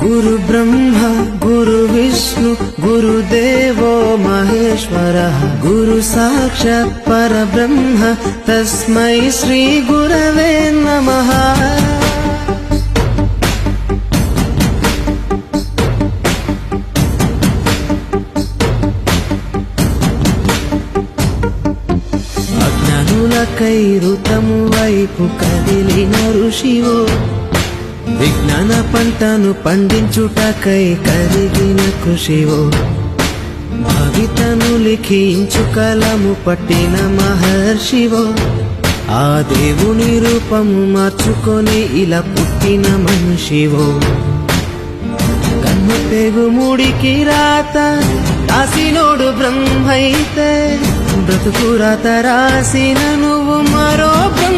గురు బ్రహ్మ గురు విష్ణు గురుదేవో మహేశ్వరః గురు సాక్షాత్ పరబ్రహ్మ తస్మై శ్రీ గురవే నమః. అజ్ఞానులకై ఋతము వైపు కదిలిన ఋషివో, విజ్ఞాన పంటను పండించుటకై కరిగిన కృషివో, భవితను లిఖించు కలము పట్టిన మహర్షివో, ఆ దేవుని రూపము మార్చుకొని ఇలా పుట్టిన మనిషివో. కన్ను తెగు ముడికి రాత రాసినోడు బ్రహ్మైతే, బ్రతుకు రాత రాసిన నువ్వు మరో బ్రహ్మ.